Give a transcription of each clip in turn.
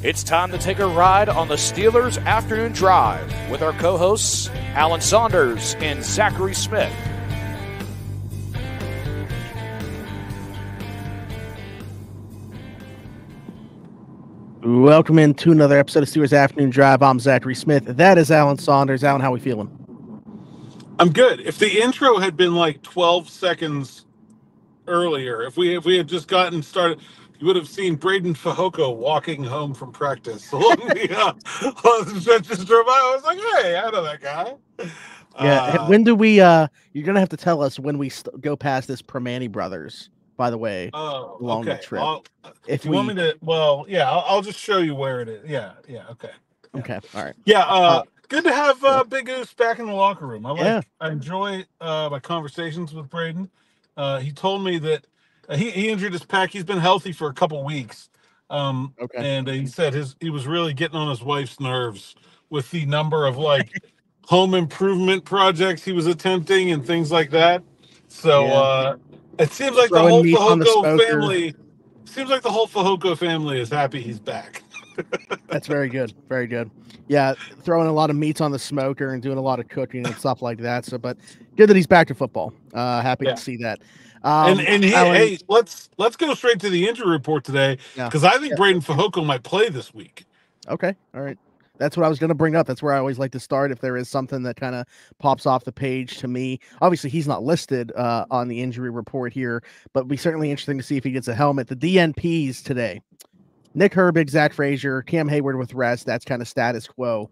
It's time to take a ride on the Steelers Afternoon Drive with our co-hosts, Alan Saunders and Zachary Smith. Welcome into another episode of Steelers Afternoon Drive. I'm Zachary Smith. That is Alan Saunders. Alan, how are we feeling? I'm good. If the intro had been like 12 seconds earlier, if we had just gotten started, you would have seen Braden Fehoko walking home from practice along the stretches drove by. I was like, hey, I know that guy. Yeah. When do we? You're gonna have to tell us when we go past this Permane brothers. By the way, along the trip. If you want me to, well, yeah, I'll just show you where it is. Yeah, okay. Yeah. Okay, all right. Yeah, good to have Big Goose back in the locker room. I enjoy my conversations with Braden. He told me that he injured his pec. He's been healthy for a couple weeks. And he said he was really getting on his wife's nerves with the number of like home improvement projects he was attempting and things like that. So it seems like the whole Fehoko family is happy he's back. That's very good. Very good. Yeah, throwing a lot of meats on the smoker and doing a lot of cooking and stuff like that. So, but good that he's back to football. Happy to see that. Hey, let's go straight to the injury report today because I think Braden Fehoko might play this week. Okay, all right. That's what I was going to bring up. That's where I always like to start if there is something that kind of pops off the page to me. Obviously, he's not listed on the injury report here, but it'll be certainly interesting to see if he gets a helmet. The DNPs today: Nick Herbig, Zach Frazier, Cam Hayward with rest. That's kind of status quo.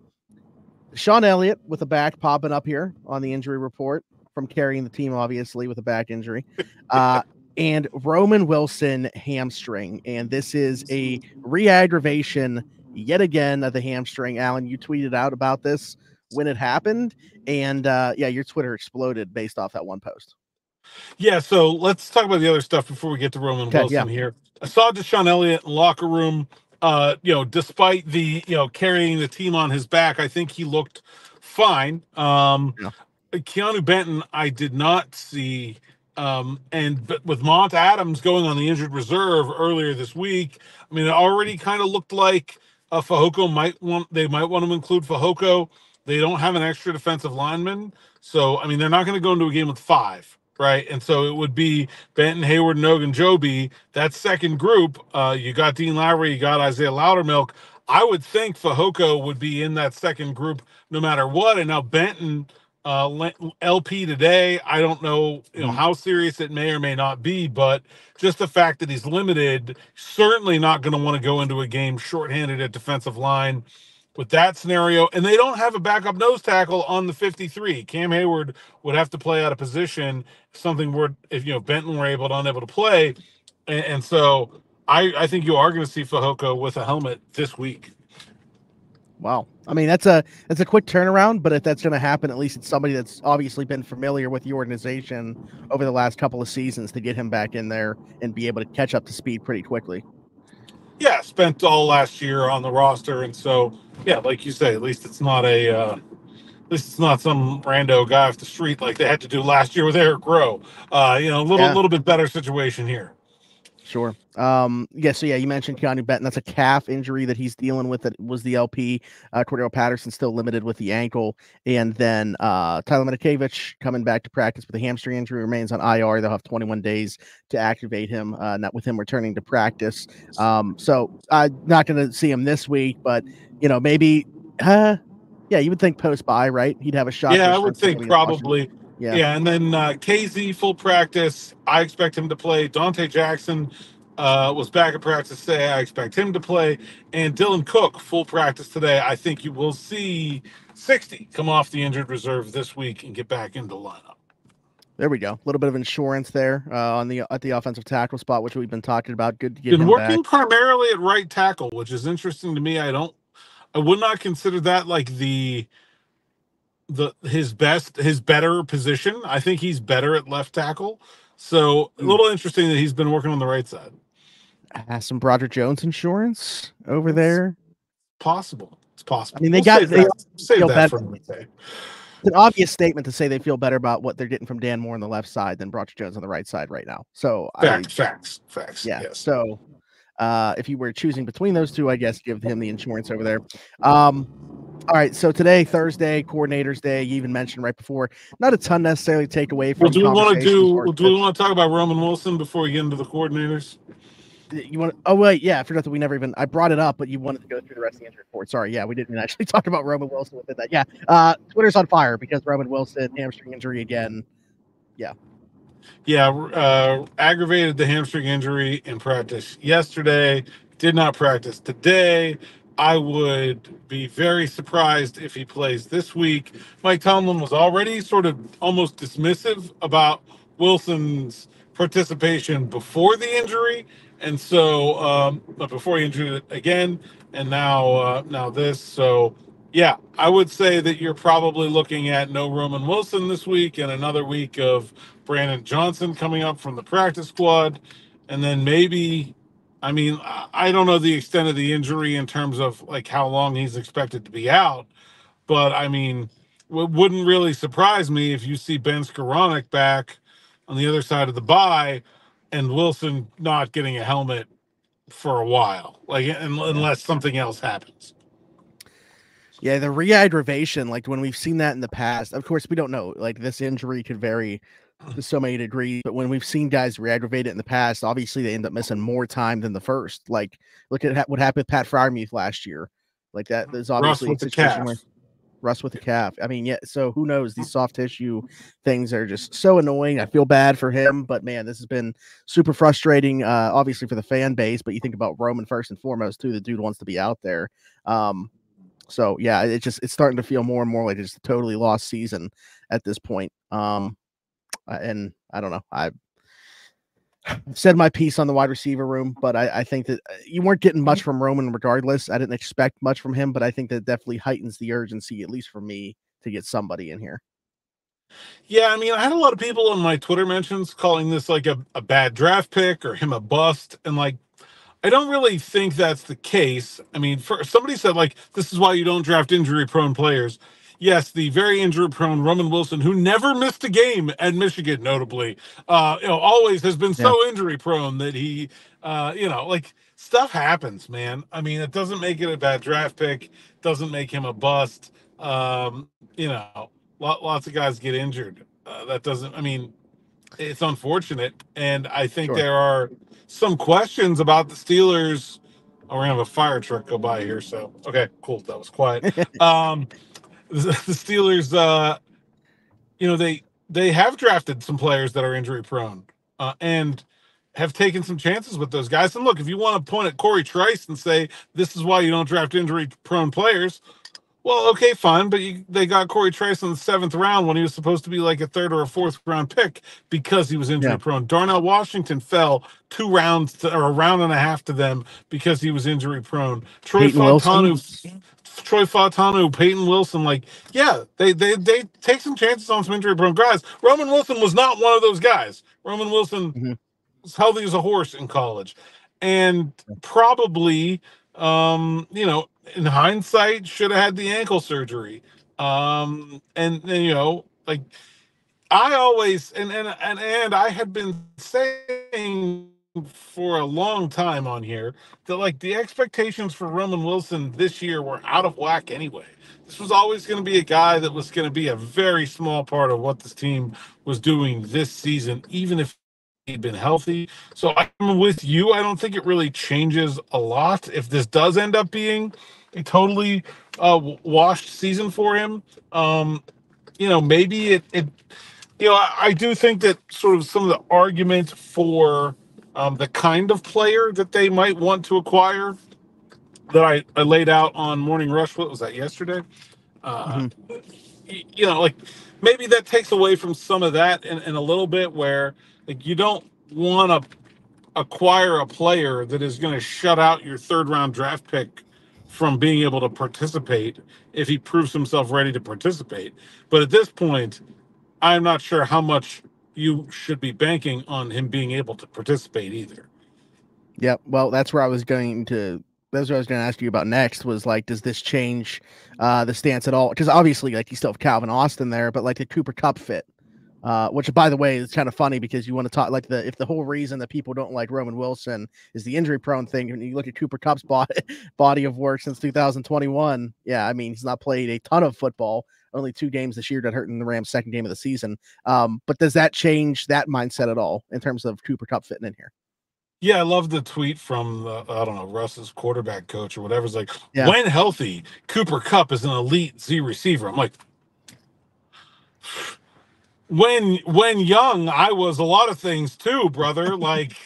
DeShon Elliott with a back popping up here on the injury report from carrying the team, obviously, with a back injury. And Roman Wilson hamstring. And this is a re-aggravation yet again of the hamstring. Alan, you tweeted out about this when it happened. And your Twitter exploded based off that one post. Yeah, so let's talk about the other stuff before we get to Roman Wilson here. I saw DeShon Elliott in the locker room. Despite the carrying the team on his back, I think he looked fine. Keanu Benton, I did not see. But with Mont Adams going on the injured reserve earlier this week, I mean, it already kind of looked like Fehoko might want to include Fehoko. They don't have an extra defensive lineman, so I mean, they're not going to go into a game with 5. Right, and so it would be Benton, Hayward, and Ogunjobi. That second group, you got Dean Lowry, you got Isaiah Loudermilk. I would think Fehoko would be in that second group no matter what. And now Benton, LP today, I don't know, how serious it may or may not be, but just the fact that he's limited, certainly not going to want to go into a game shorthanded at defensive line. With that scenario, and they don't have a backup nose tackle on the 53. Cam Hayward would have to play out of position, if Benton were unable to play. And so I think you are going to see Fehoko with a helmet this week. Wow. I mean, that's a quick turnaround, but if that's going to happen, at least it's somebody that's obviously been familiar with the organization over the last couple of seasons to get him back in there and be able to catch up to speed pretty quickly. Yeah, spent all last year on the roster, and so like you say, at least it's not some rando guy off the street like they had to do last year with Eric Rowe. A little bit better situation here. Sure. You mentioned Keanu Benton. That's a calf injury that he's dealing with. That was the LP. Cordero Patterson still limited with the ankle, and then Tyler Mitakevich coming back to practice with a hamstring injury, remains on IR. They'll have 21 days to activate him. Not with him returning to practice. So I'm not going to see him this week, but maybe. You would think post bye, right? He'd have a shot. Yeah, I would think probably. Yeah, and then KZ full practice. I expect him to play. Dante Jackson was back at practice today. I expect him to play. And Dylan Cook full practice today. I think you will see 60 come off the injured reserve this week and get back into the lineup. There we go. A little bit of insurance there at the offensive tackle spot, which we've been talking about. Good to get him working back. Primarily at right tackle, which is interesting to me. I would not consider that like his better position. I think he's better at left tackle. So a little interesting that he's been working on the right side. Some Broderick Jones insurance over there. Possible. It's possible. I mean, they save that for me. It's an obvious statement to say they feel better about what they're getting from Dan Moore on the left side than Broderick Jones on the right side right now. So facts. Yeah. Yes. So If you were choosing between those two, I guess give him the insurance over there. All right, so today, Thursday, Coordinators Day. You even mentioned right before, not a ton necessarily to take away from. Well, do we want to talk about Roman Wilson before we get into the coordinators? You want? Oh wait, yeah, I forgot that we never even. I brought it up, but you wanted to go through the rest of the injury report. Sorry, yeah, we didn't actually talk about Roman Wilson within that. Yeah, Twitter's on fire because Roman Wilson hamstring injury again. Yeah, aggravated the hamstring injury in practice yesterday. Did not practice today. I would be very surprised if he plays this week. Mike Tomlin was already sort of almost dismissive about Wilson's participation before the injury, and so before he injured it again, and now this. So yeah, I would say that you're probably looking at no Roman Wilson this week and another week of Brandon Johnson coming up from the practice squad, and then maybe. I mean, I don't know the extent of the injury in terms of like how long he's expected to be out, but I mean, it wouldn't really surprise me if you see Ben Skoranek back on the other side of the bye and Wilson not getting a helmet for a while, like unless something else happens. Yeah, the re-aggravation, like when we've seen that in the past, of course, we don't know. Like this injury could vary to so many degrees, but when we've seen guys re-aggravate it in the past, obviously they end up missing more time than the first. Like, look at what happened with Pat Freiermuth last year. Like that, there's obviously a situation where Russ with the calf. I mean, yeah. So who knows? These soft tissue things are just so annoying. I feel bad for him, but man, this has been super frustrating. Obviously for the fan base, but you think about Roman first and foremost too. The dude wants to be out there. So yeah, it's starting to feel more and more like it's a totally lost season at this point. And I don't know. I've said my piece on the wide receiver room, but I think that you weren't getting much from Roman regardless. I didn't expect much from him, but I think that definitely heightens the urgency, at least for me, to get somebody in here. Yeah, I mean, I had a lot of people in my Twitter mentions calling this like a bad draft pick or him a bust. And like, I don't really think that's the case. I mean, somebody said like, this is why you don't draft injury prone players. Yes, the very injury-prone Roman Wilson, who never missed a game at Michigan, notably, always has been so injury-prone that he, like stuff happens, man. I mean, it doesn't make it a bad draft pick, doesn't make him a bust. Lots of guys get injured. That doesn't. I mean, it's unfortunate, and I think there are some questions about the Steelers. Oh, we're gonna have a fire truck go by here, so okay, cool. That was quiet. The Steelers, they have drafted some players that are injury prone and have taken some chances with those guys. And look, if you want to point at Corey Trice and say this is why you don't draft injury prone players, well, okay, fine. But they got Corey Trice in the 7th round when he was supposed to be like a 3rd or a 4th round pick because he was injury prone. Darnell Washington fell 2 rounds or a round and a half to them because he was injury prone. Troy Fautanu, Peyton Wilson, like, yeah, they take some chances on some injury prone guys. Roman Wilson was not one of those guys. Roman Wilson was healthy as a horse in college, and probably, in hindsight, should have had the ankle surgery. And like I always and I had been saying for a long time on here that like the expectations for Roman Wilson this year were out of whack anyway. This was always going to be a guy that was going to be a very small part of what this team was doing this season, even if he'd been healthy. So I'm with you. I don't think it really changes a lot if this does end up being a totally washed season for him. Maybe it I do think that sort of some of the argument for the kind of player that they might want to acquire that I laid out on Morning Rush, what was that, yesterday? Like maybe that takes away from some of that in a little bit where like you don't want to acquire a player that is going to shut out your 3rd round draft pick from being able to participate if he proves himself ready to participate. But at this point, I'm not sure how much you should be banking on him being able to participate either. Yeah, well, that's what I was going to ask you about next was like, does this change the stance at all? Because obviously, like, you still have Calvin Austin there, but like the Cooper Kupp fit Which, by the way, is kind of funny because you want to talk like if the whole reason that people don't like Roman Wilson is the injury prone thing. When you look at Cooper Kupp's body of work since 2021, yeah, I mean, he's not played a ton of football, only 2 games this year that hurt in the Rams' second game of the season. But does that change that mindset at all in terms of Cooper Kupp fitting in here? Yeah, I love the tweet from I don't know, Russ's quarterback coach or whatever. It's like, when healthy, Cooper Kupp is an elite Z receiver. I'm like, when young, I was a lot of things too, brother. Like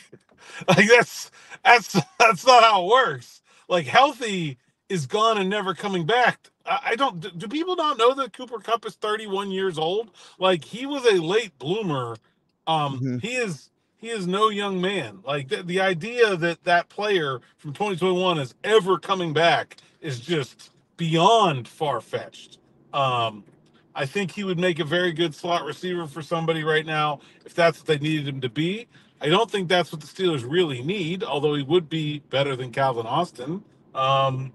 that's not how it works. Like, healthy is gone and never coming back. I don't. Do people not know that Cooper Kupp is 31 years old? Like, he was a late bloomer. He is no young man. Like, the idea that player from 2021 is ever coming back is just beyond far-fetched. I think he would make a very good slot receiver for somebody right now if that's what they needed him to be. I don't think that's what the Steelers really need, although he would be better than Calvin Austin. I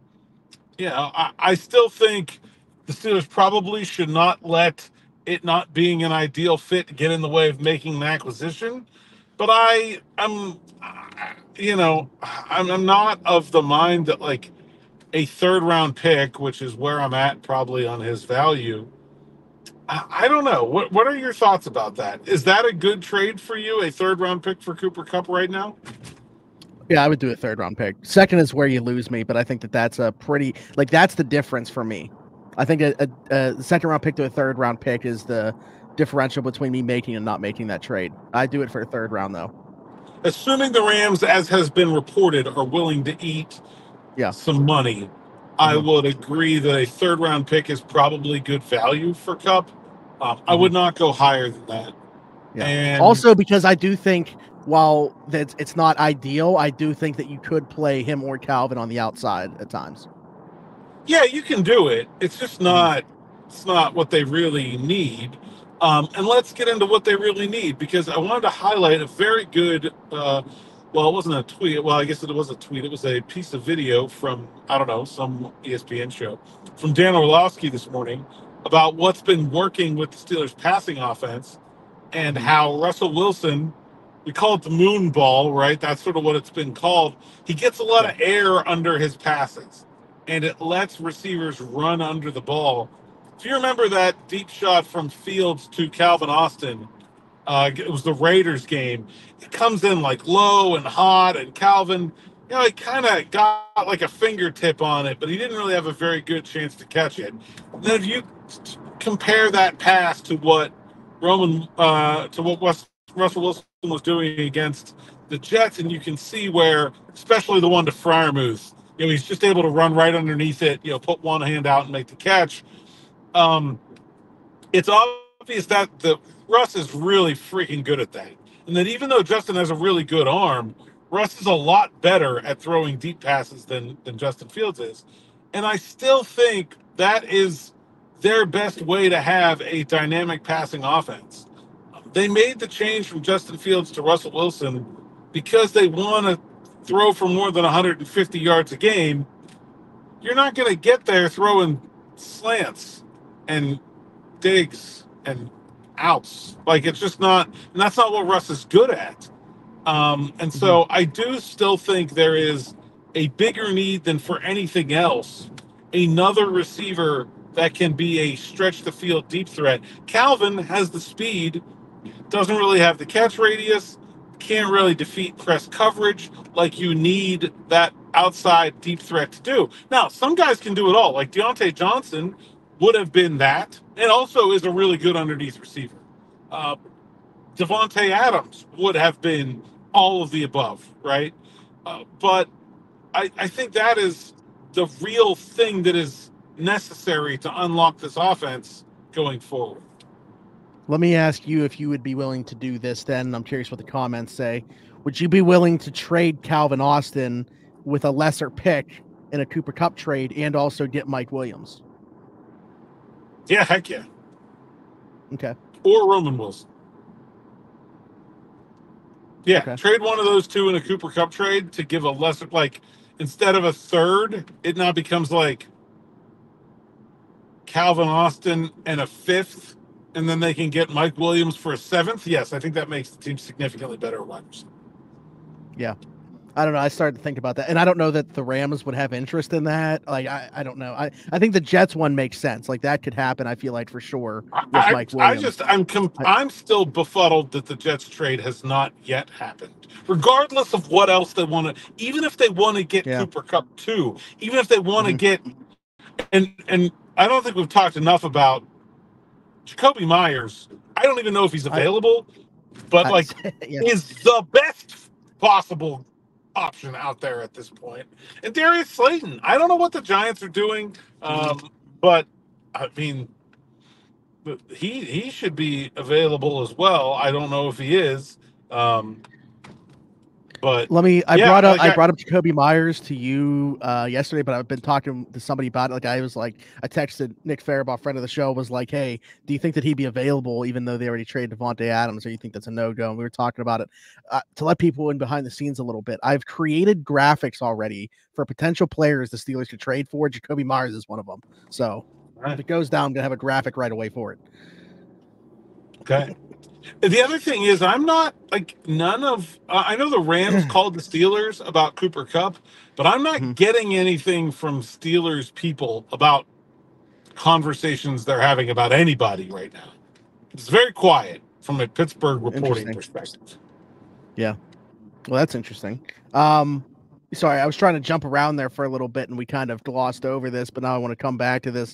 still think the Steelers probably should not let it not being an ideal fit get in the way of making an acquisition. But I'm not of the mind that, like, a 3rd-round pick, which is where I'm at probably on his value. I don't know. What are your thoughts about that? Is that a good trade for you, a 3rd-round pick for Cooper Kupp right now? Yeah, I would do a 3rd-round pick. 2nd is where you lose me, but I think that's a pretty, like, that's the difference for me. I think a 2nd-round pick to a 3rd-round pick is the differential between me making and not making that trade. I do it for a 3rd round, though. Assuming the Rams, as has been reported, are willing to eat some money, I would agree that a 3rd-round pick is probably good value for Kupp. I would not go higher than that. Yeah. And also, because I do think, while that it's not ideal, I do think that you could play him or Calvin on the outside at times. Yeah, you can do it. It's just not. It's not what they really need. And let's get into what they really need, because I wanted to highlight a very good. Well, it wasn't a tweet. Well, I guess it was a tweet. It was a piece of video from, I don't know, some ESPN show from Dan Orlovsky this morning about what's been working with the Steelers' passing offense and how Russell Wilson, we call it the moon ball, right? That's sort of what it's been called. He gets a lot of air under his passes, and it lets receivers run under the ball. If you remember that deep shot from Fields to Calvin Austin, it was the Raiders game. It comes in like low and hot, and Calvin, he kind of got like a fingertip on it, but he didn't really have a very good chance to catch it. And then if you compare that pass to what Russell Wilson was doing against the Jets, and you can see where, especially the one to Freiermuth, he's just able to run right underneath it, put one hand out and make the catch. It's obvious that Russ is really freaking good at that. And that even though Justin has a really good arm, Russ is a lot better at throwing deep passes than Justin Fields is. And I still think that is their best way to have a dynamic passing offense. They made the change from Justin Fields to Russell Wilson because they want to throw for more than 150 yards a game. You're not going to get there throwing slants and digs and outs. Like, it's just not, and that's not what Russ is good at. And so I do still think there is a bigger need than for anything else, another receiver that can be a stretch the field deep threat. Calvin has the speed, doesn't really have the catch radius, can't really defeat press coverage like you need that outside deep threat to do. Now, some guys can do it all. Like Deontay Johnson would have been that, and also is a really good underneath receiver. Devontae Adams would have been all of the above, right? But I think that is the real thing that is necessary to unlock this offense going forward. Let me ask you if you would be willing to do this then. I'm curious what the comments say. Would you be willing to trade Calvin Austin with a lesser pick in a Cooper Kupp trade and also get Mike Williams? Yeah, heck yeah. Okay. Or Roman Wilson. Yeah, okay. Trade one of those two in a Cooper Kupp trade to give a lesser, like, instead of a third, it now becomes like Calvin Austin and a fifth and then they can get Mike Williams for a 7th, yes, I think that makes the team significantly better at wide receiver. Yeah. I don't know. I started to think about that, and I don't know that the Rams would have interest in that. Like, I don't know. I think the Jets one makes sense. Like, that could happen. I feel like for sure with Mike Williams. I'm still befuddled that the Jets trade has not yet happened. Regardless of what else they want to, even if they want to get Cooper Kupp too, even if they want to get, and I don't think we've talked enough about Jacoby Myers. I don't even know if he's available, but is the best possible option out there at this point. And Darius Slayton, I don't know what the Giants are doing, but I mean, he should be available as well. I don't know if he is, but I brought up Jacoby Myers to you yesterday, but I've been talking to somebody about it. Like, I texted Nick Faribaugh, friend of the show, was like, "Hey, do you think that he'd be available even though they already traded Devontae Adams, or you think that's a no-go?" And we were talking about it to let people in behind the scenes a little bit. I've created graphics already for potential players the Steelers could trade for. Jacoby Myers is one of them. So if it goes down, I'm gonna have a graphic right away for it. Okay. The other thing is, I'm not like none of. I know the Rams called the Steelers about Cooper Kupp, but I'm not getting anything from Steelers people about conversations they're having about anybody right now. It's very quiet from a Pittsburgh reporting perspective. Yeah, well, that's interesting. Sorry, I was trying to jump around there for a little bit, and we kind of glossed over this, but now I want to come back to this.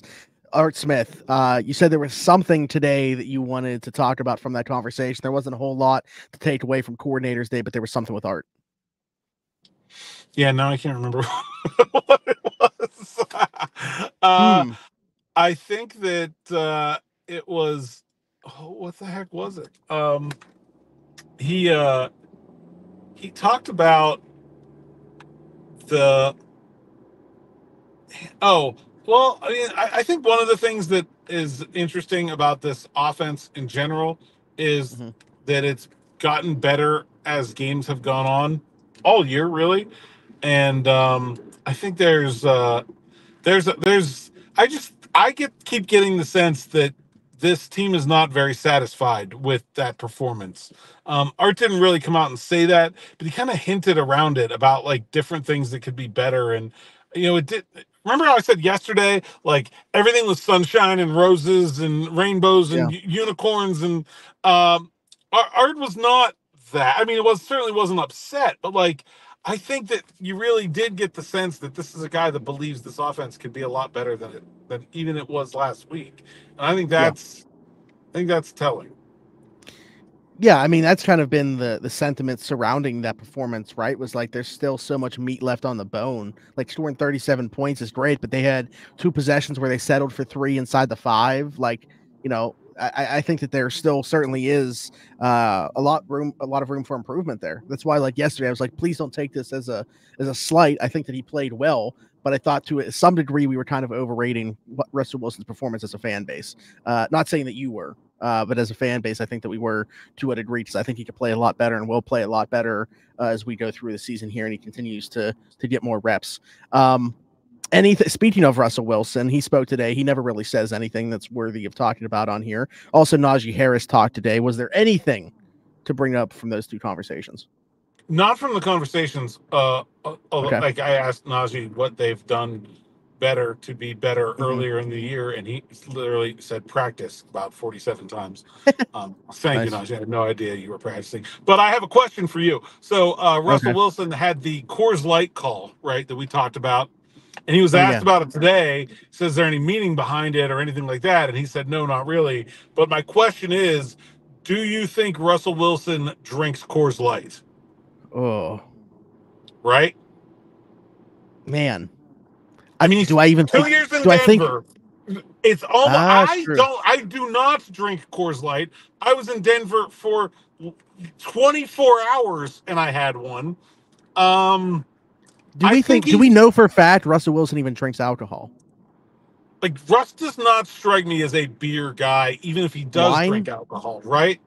Art Smith, you said there was something today that you wanted to talk about from that conversation. There wasn't a whole lot to take away from Coordinators Day, but there was something with Art. Yeah, now I can't remember what it was. I think that it was. Oh, what the heck was it? He talked about the. Oh. Well, I mean, I think one of the things that is interesting about this offense in general is that it's gotten better as games have gone on all year, really. And I think I keep getting the sense that this team is not very satisfied with that performance. Art didn't really come out and say that, but he kind of hinted around it about like different things that could be better. And it did. Remember how I said yesterday, like everything was sunshine and roses and rainbows and unicorns, and Art was not that. I mean, certainly wasn't upset, but like I think that you really did get the sense that this is a guy that believes this offense could be a lot better than even it was last week. And I think that's telling. Yeah, I mean, that's kind of been the sentiment surrounding that performance, right? Was like there's still so much meat left on the bone. Like, scoring 37 points is great, but they had 2 possessions where they settled for 3 inside the 5. Like, I think that there still certainly is a lot of room for improvement there. That's why, like yesterday, I was like, please don't take this as a slight. I think that he played well, but I thought to some degree we were kind of overrating Russell Wilson's performance as a fan base. Not saying that you were. But as a fan base, I think that we were to a degree, because I think he could play a lot better and will play a lot better as we go through the season here, and he continues to get more reps. Speaking of Russell Wilson, he spoke today. He never really says anything that's worthy of talking about on here. Also, Najee Harris talked today. Was there anything to bring up from those 2 conversations? Not from the conversations. Okay. Like I asked Najee what they've done better to be better earlier in the year, and he literally said practice about 47 times. Thank you, Najee. I had no idea you were practicing. But I have a question for you. So Russell Wilson had the Coors Light call, right, that we talked about, and he was asked about it today. He says, is there any meaning behind it or anything like that? And he said, no, not really. But my question is, do you think Russell Wilson drinks Coors Light? Oh. Right? Man. I mean, do I even 2 years in Denver? It's almost. I do not drink Coors Light. I was in Denver for 24 hours and I had one. Do we know for a fact Russell Wilson even drinks alcohol? Like, Russ does not strike me as a beer guy, even if he does drink alcohol, right?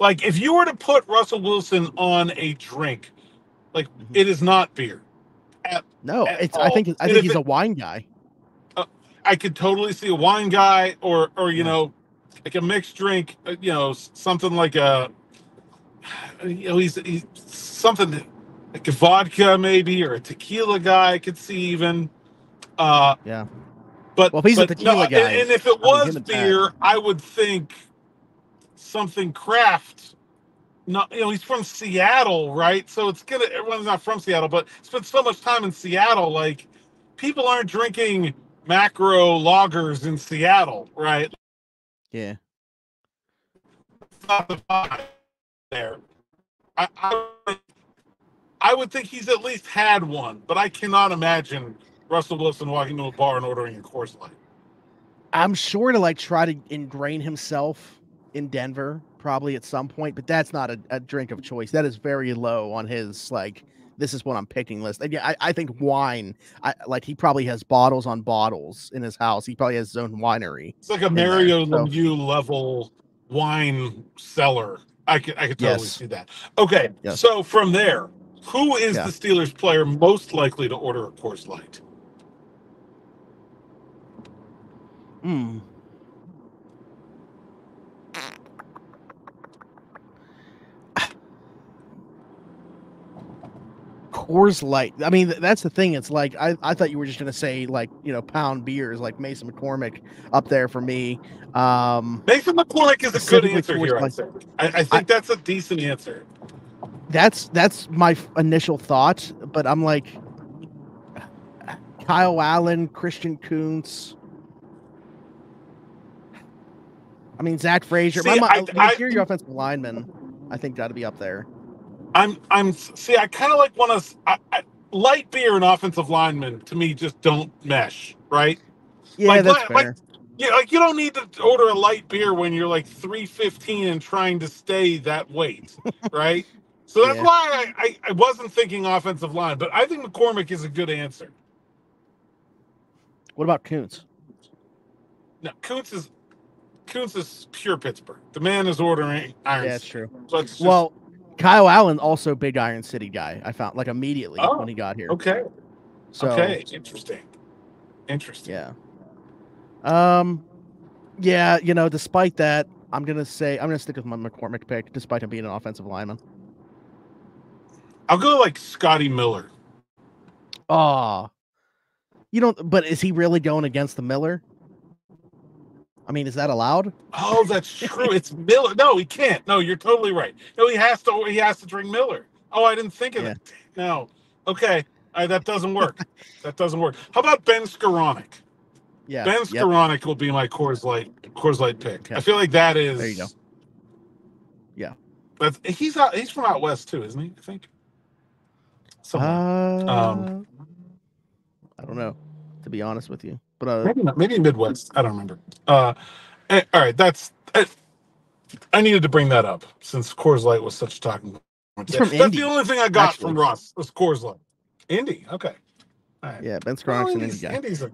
Like, if you were to put Russell Wilson on a drink, like, it is not beer. I think he's a wine guy. I could totally see a wine guy or like a mixed drink, something like he's something like a vodka maybe, or a tequila guy I could see even. Yeah. But well, if he's a tequila guy, and if it was beer, I would think something craft. Not, he's from Seattle, right? So everyone's not from Seattle, but spent so much time in Seattle. Like, people aren't drinking macro lagers in Seattle, right? Yeah. It's not the vibe there. I would think he's at least had one, but I cannot imagine Russell Wilson walking to a bar and ordering a Coors Light. I'm sure to try to ingrain himself in Denver probably at some point, but that's not a drink of choice. That is very low on his this is what I'm picking list. And yeah, I think wine. He probably has bottles on bottles in his house. He probably has his own winery. It's like a Mario Lemieux level wine cellar. I could totally see that. Okay, so from there, who is the Steelers player most likely to order a Coors Light? Coors Light. I mean, that's the thing. It's I thought you were just gonna say pound beers like Mason McCormick up there for me. Mason McCormick is a good answer here. I think that's a decent answer. That's my initial thought, but I'm like Kyle Allen, Christian Kuntz. I mean, Zach Frazier. The interior offensive lineman, I think, got to be up there. I kind of want to light beer and offensive linemen to me just don't mesh, right? Yeah, that's fair. You don't need to order a light beer when you're 315 and trying to stay that weight, right? So that's why I wasn't thinking offensive line, but I think McCormick is a good answer. What about Kuntz? No, Kuntz is pure Pittsburgh. The man is ordering Iron. Yeah, that's true. Well, Kyle Allen, also big Iron City guy. I found immediately when he got here. Okay. So, interesting. Yeah. Yeah. Despite that, I'm gonna stick with my McCormick pick, despite him being an offensive lineman. I'll go Scotty Miller. But is he really going against the Miller? I mean, is that allowed? Oh, that's true. It's Miller. No, he can't. No, you're totally right. No, he has to drink Miller. Oh, I didn't think of that. No. Okay. That doesn't work. That doesn't work. How about Ben Skoranek? Yeah. Ben Skoranek will be my Coors Light pick. Okay. I feel like that is. There you go. Yeah. He's from out west too, isn't he? I think. I don't know, to be honest with you, but maybe Midwest. I don't remember. All right, that's. I needed to bring that up since Coors Light was such a talking point. That's Indy, the only thing I got from Russ was Coors Light. Indy, okay. All right. Yeah, Ben Skoranek's an Indy guy. Indy's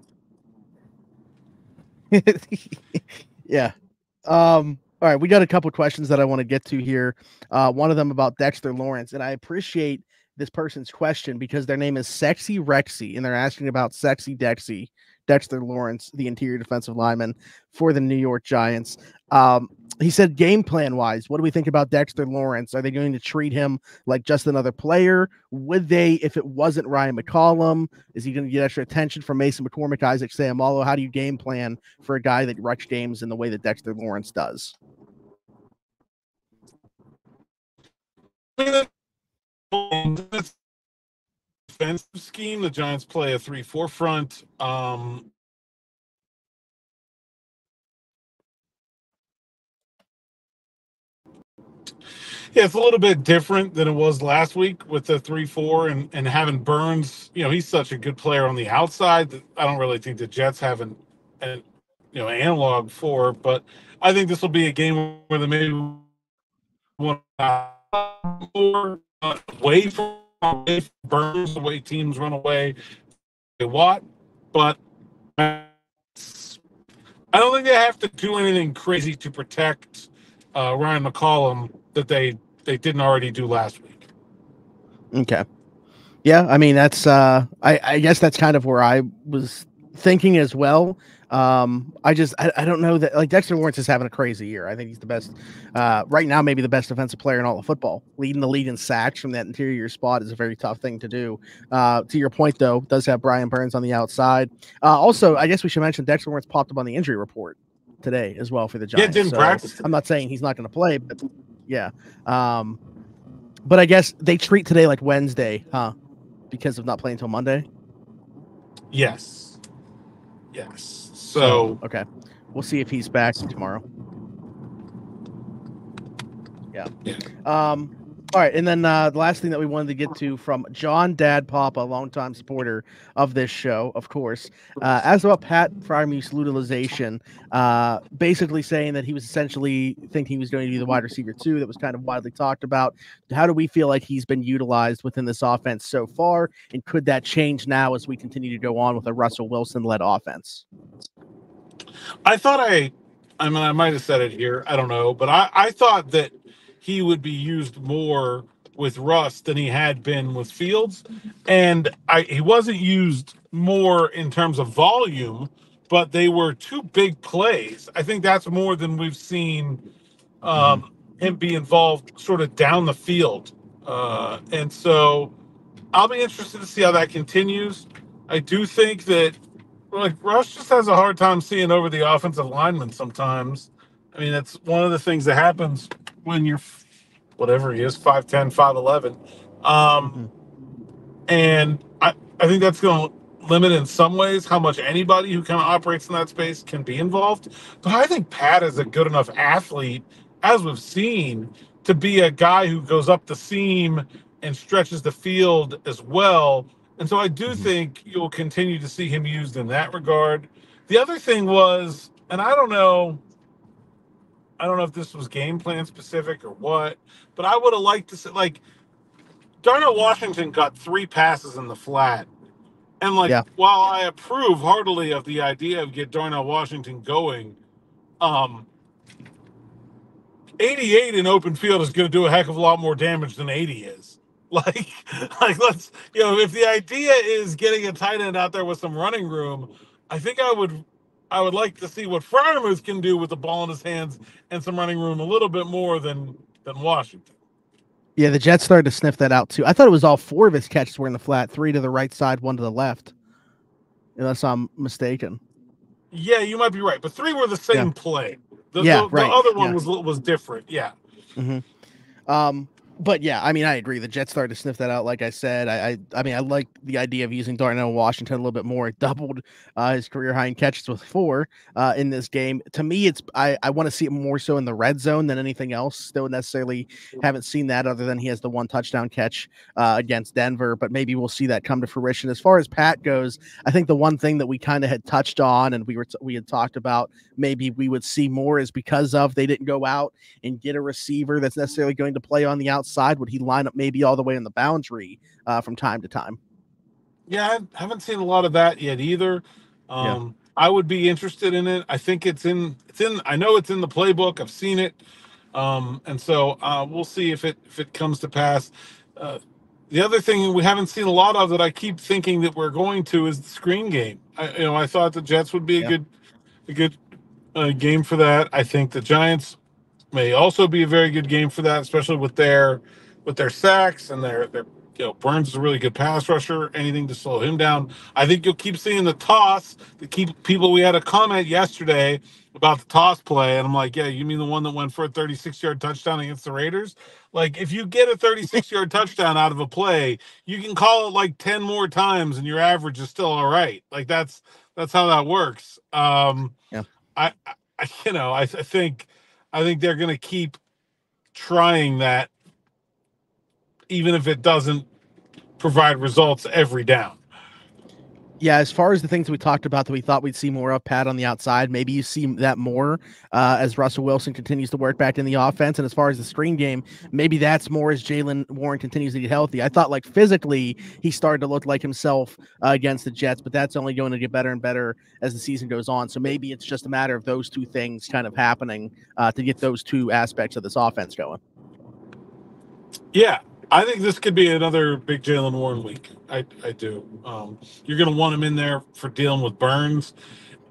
yeah. All right, we got a couple of questions that I want to get to here. One of them about Dexter Lawrence, and I appreciate this person's question because their name is Sexy Rexy, and they're asking about Sexy Dexter Lawrence, the interior defensive lineman for the New York Giants. He said, game plan wise, what do we think about Dexter Lawrence? Are they going to treat him like just another player? Would they, if it wasn't Ryan McCollum? Is he going to get extra attention from Mason McCormick, Isaac Seumalo? How do you game plan for a guy that wrecks games in the way that Dexter Lawrence does? Defensive scheme, the Giants play a 3-4 front. Yeah, it's a little bit different than it was last week with the 3-4 and having Burns. He's such a good player on the outside that I don't really think the Jets have an analog for. But I think this will be a game where they maybe want more away from Burns, the way teams run away. Watt, but I don't think they have to do anything crazy to protect Ryan McCollum that they didn't already do last week. Okay. Yeah, I mean, that's I guess that's kind of where I was thinking as well. I don't know that, like, Dexter Lawrence is having a crazy year. I think he's the best right now, maybe the best defensive player in all of football. Leading the league in sacks from that interior spot is a very tough thing to do. To your point, though, does have Brian Burns on the outside. Also, I guess we should mention Dexter Lawrence popped up on the injury report today as well for the Giants. Yeah, didn't practice today. I'm not saying he's not going to play, but yeah. But I guess they treat today like Wednesday, huh? Because of not playing until Monday. Yes. So okay, we'll see if he's back tomorrow. Yeah. All right, and then the last thing that we wanted to get to from John Dad Papa, longtime supporter of this show, of course, as about Pat Freiermuth's utilization, basically saying that he was essentially thinking he was going to be the wide receiver too. That was kind of widely talked about. How do we feel like he's been utilized within this offense so far, and could that change now as we continue to go on with a Russell Wilson-led offense? I thought I might have said it here. I don't know, but I thought that he would be used more with Russ than he had been with Fields. And he wasn't used more in terms of volume, but they were two big plays. I think that's more than we've seen him be involved sort of down the field. And so I'll be interested to see how that continues. I do think that, like, Russ just has a hard time seeing over the offensive lineman sometimes. I mean, that's one of the things that happens when you're whatever he is, 5'10", 5'11". And I think that's going to limit in some ways how much anybody who kind of operates in that space can be involved. But I think Pat is a good enough athlete, as we've seen, to be a guy who goes up the seam and stretches the field as well. And so I do think you'll continue to see him used in that regard. The other thing was, and I don't know if this was game plan specific or what, but I would have liked to see, like, Darnell Washington got 3 passes in the flat. And, while I approve heartily of the idea of get Darnell Washington going, 88 in open field is going to do a heck of a lot more damage than 80 is. Like let's, if the idea is getting a tight end out there with some running room, I think I would like to see what Freiermuth can do with the ball in his hands and some running room a little bit more than Washington. Yeah, the Jets started to sniff that out too. I thought it was all 4 of his catches were in the flat, 3 to the right side, 1 to the left, unless I'm mistaken. Yeah, you might be right, but 3 were the same play. The other one was different. Yeah. But yeah, I mean, I agree. The Jets started to sniff that out. Like I said, I mean, I like the idea of using Darnell Washington a little bit more. It doubled his career high in catches with 4 in this game. To me, I want to see it more so in the red zone than anything else. Don't necessarily haven't seen that other than he has the 1 touchdown catch against Denver, but maybe we'll see that come to fruition. As far as Pat goes, I think the one thing that we kind of had touched on and we had talked about maybe we would see more is because of they didn't go out and get a receiver that's necessarily going to play on the outside. Would he line up maybe all the way in the boundary from time to time? Yeah, I haven't seen a lot of that yet either. I would be interested in it. I think it's in I know it's in the playbook. I've seen it. And so we'll see if it comes to pass. The other thing we haven't seen a lot of that I keep thinking that we're going to is the screen game. I thought the Jets would be a good game for that. I think the Giants may also be a very good game for that, especially with their sacks and their Burns is a really good pass rusher. Anything to slow him down. I think you'll keep seeing the toss. We had a comment yesterday about the toss play, and I'm like, yeah, you mean the one that went for a 36-yard touchdown against the Raiders? Like, if you get a 36-yard touchdown out of a play, you can call it like 10 more times, and your average is still all right. Like that's how that works. I think they're going to keep trying that, even if it doesn't provide results every down. Yeah, as far as the things we talked about that we thought we'd see more of Pat on the outside, maybe you see that more as Russell Wilson continues to work back in the offense. And as far as the screen game, maybe that's more as Jaylen Warren continues to get healthy. I thought, like, physically he started to look like himself against the Jets, but that's only going to get better and better as the season goes on. So maybe it's just a matter of those two things kind of happening to get those two aspects of this offense going. Yeah. I think this could be another big Jaylen Warren week. I do. You're going to want him in there for dealing with Burns.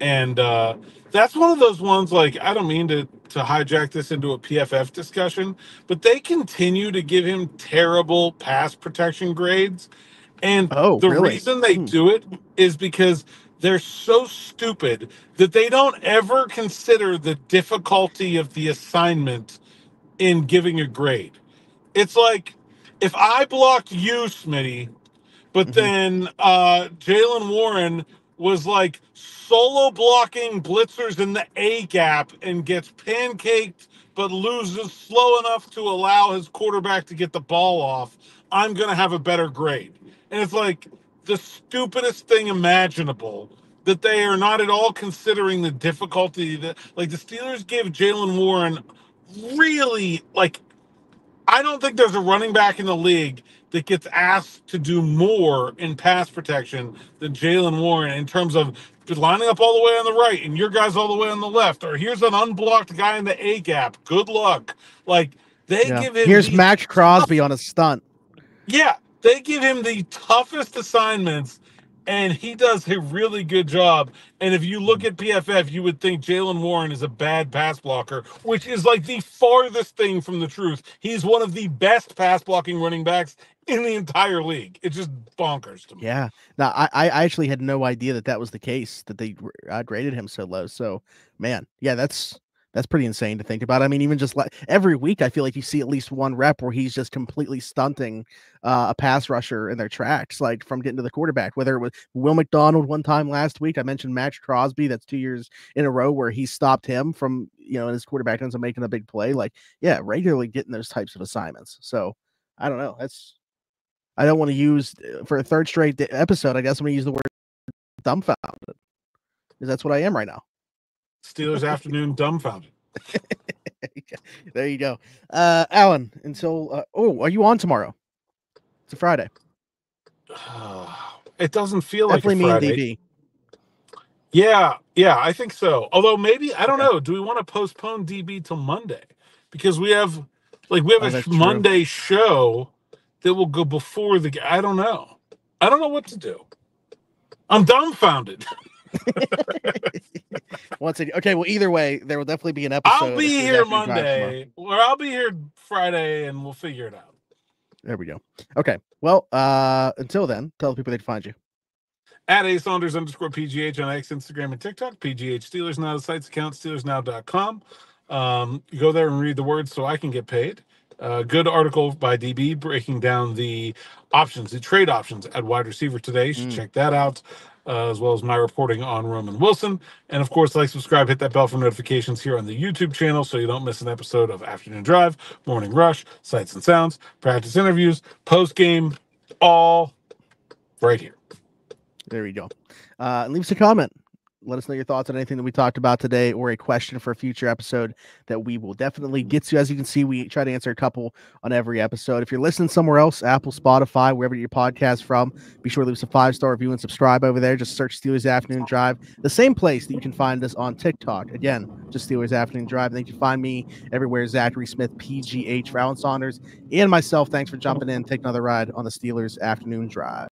And that's one of those ones, like, I don't mean to hijack this into a PFF discussion, but they continue to give him terrible pass protection grades. And the really? reason they do it is because they're so stupid that they don't ever consider the difficulty of the assignment in giving a grade. It's like, if I blocked you, Smitty, but then Jaylen Warren was like solo blocking blitzers in the A gap and gets pancaked, but loses slow enough to allow his quarterback to get the ball off, I'm going to have a better grade. And it's like the stupidest thing imaginable, that they are not at all considering the difficulty that, like, the Steelers give Jaylen Warren really, like, I don't think there's a running back in the league that gets asked to do more in pass protection than Jaylen Warren, in terms of lining up all the way on the right and your guys all the way on the left, or here's an unblocked guy in the A gap. Good luck. Like, they give him. Here's Max Crosby on a stunt. Yeah, they give him the toughest assignments, and he does a really good job. And if you look at PFF, you would think Jaylen Warren is a bad pass blocker, which is like the farthest thing from the truth. He's one of the best pass blocking running backs in the entire league. It's just bonkers to me. Yeah. Now, I actually had no idea that was the case, that they graded him so low. So, man, yeah, that's pretty insane to think about. I mean, even just like every week, I feel like you see at least one rep where he's just completely stunting a pass rusher in their tracks, like from getting to the quarterback. Whether it was Will McDonald one time last week, I mentioned Max Crosby. That's 2 years in a row where he stopped him from, and his quarterback ends up making a big play. Like, yeah, regularly getting those types of assignments. So, I don't know. I don't want to use for a third straight episode. I guess I'm going to use the word dumbfounded, because that's what I am right now. Steelers afternoon dumbfounded. There you go. Alan, until are you on tomorrow? It's a Friday. It doesn't feel definitely like a Friday. Me and DB. Yeah, I think so. Although maybe, I don't know. Do we want to postpone DB till Monday? Because we have a Monday show that will go before the. I don't know what to do. I'm dumbfounded. Okay, well, either way, there will definitely be an episode. I'll be here Monday, or I'll be here Friday, and we'll figure it out. There we go. Okay, well, until then, tell the people they can find you. At @Saunders_PGH on X, Instagram, and TikTok. PGH Steelers Now, the site's account, SteelersNow.com. You go there and read the words so I can get paid. Good article by DB breaking down the options, the trade options at wide receiver today. You should check that out, as well as my reporting on Roman Wilson. And, of course, like, subscribe, hit that bell for notifications here on the YouTube channel so you don't miss an episode of Afternoon Drive, Morning Rush, Sights and Sounds, practice interviews, post-game, all right here. There you go. And leave us a comment. Let us know your thoughts on anything that we talked about today, or a question for a future episode that we will definitely get to. As you can see, we try to answer a couple on every episode. If you're listening somewhere else, Apple, Spotify, wherever your podcast from, be sure to leave us a 5-star review and subscribe over there. Just search Steelers Afternoon Drive, the same place that you can find us on TikTok. Again, just Steelers Afternoon Drive. And then you can find me everywhere, Zachary Smith, PGH, for Alan Saunders, and myself. Thanks for jumping in. Take another ride on the Steelers Afternoon Drive.